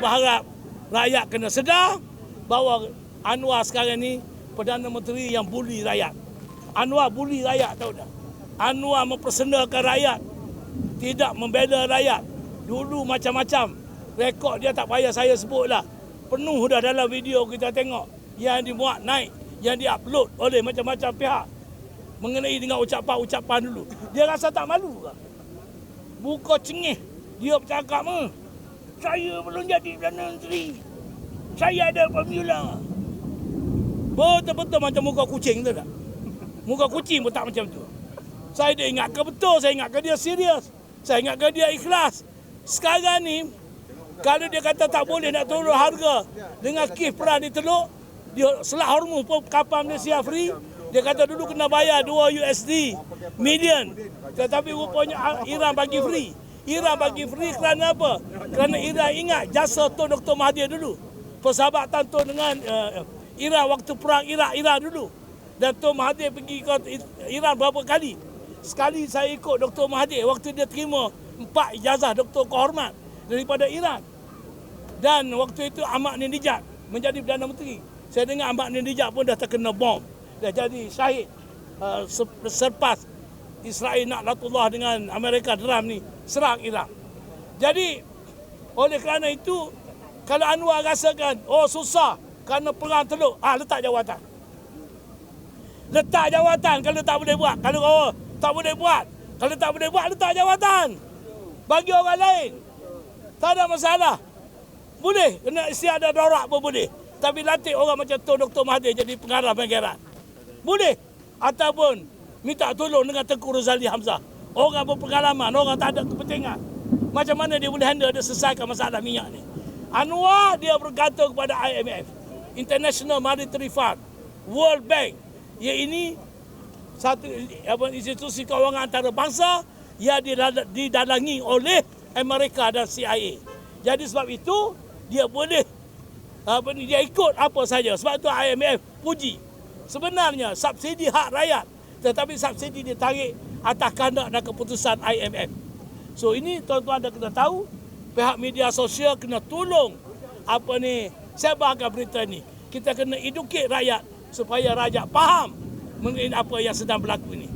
berharap rakyat kena sedar bahawa Anwar sekarang ni Perdana Menteri yang buli rakyat. Anwar buli rakyat, tahu tak? Anwar mempersendakan rakyat, tidak membela rakyat. Dulu macam-macam. Rekod dia tak payah saya sebutlah. Penuh dah dalam video kita tengok yang dimuat naik, yang diupload oleh macam-macam pihak mengenai dengan ucapan-ucapan dulu. Dia rasa tak malu ke? Muka cengih. Dia bercakap, saya belum jadi Perdana Menteri. Saya ada formula. Betul-betul macam muka kucing tu tak? Muka kucing pun tak macam tu. Saya dia ingatkan betul, saya ingatkan dia serius. Saya ingatkan dia ikhlas. Sekarang ni, kalau dia kata tak boleh nak turun harga dengan kif perang di Teluk, dia Selat Hormuz pun kapal Malaysia free. Dia kata dulu kena bayar 2 USD million. Tetapi rupanya Iran bagi free. Iran bagi free kerana apa? Kerana Iran ingat jasa Tun Dr. Mahathir dulu. Persahabatan Tun dengan Iran waktu perang Iraq dulu. Dan Tun Mahathir pergi ke Iran berapa kali. Sekali saya ikut Dr. Mahathir waktu dia terima 4 ijazah Dr. Kehormat daripada Iran. Dan waktu itu Ahmad Nindijat menjadi Perdana Menteri. Saya dengar Ahmad Nindijat pun dah terkena bom. Dah jadi syahid selepas Israel Naklatullah dengan Amerika Dram ni serang Iraq. Jadi oleh kerana itu, kalau Anwar rasakan susah kerana perang Teluk, letak jawatan. Letak jawatan kalau tak boleh buat. Kalau tak boleh buat, kalau tak boleh buat, letak jawatan. Bagi orang lain. Tak ada masalah. Boleh, kena istiadat darurat pun boleh. Tapi latih orang macam Tun Dr. Mahathir jadi pengarah pengeran. Boleh. Ataupun minta tolong dengan Tengku Rozali Hamzah. Orang berpengalaman, orang tak ada kepentingan. Macam mana dia boleh handle, dia selesaikan masalah minyak ni. Anwar dia bergantung kepada IMF, International Monetary Fund, World Bank. Yang ini satu institusi kewangan antarabangsa yang didalangi oleh Amerika dan CIA. Jadi sebab itu dia boleh dia ikut apa saja. Sebab itu IMF puji. Sebenarnya subsidi hak rakyat, tetapi subsidi ditarik atas kehendak dan keputusan IMF. So ini tuan-tuan dah kena tahu, pihak media sosial kena tolong sebarkan berita ni. Kita kena educate rakyat supaya rakyat faham mengenai apa yang sedang berlaku ini.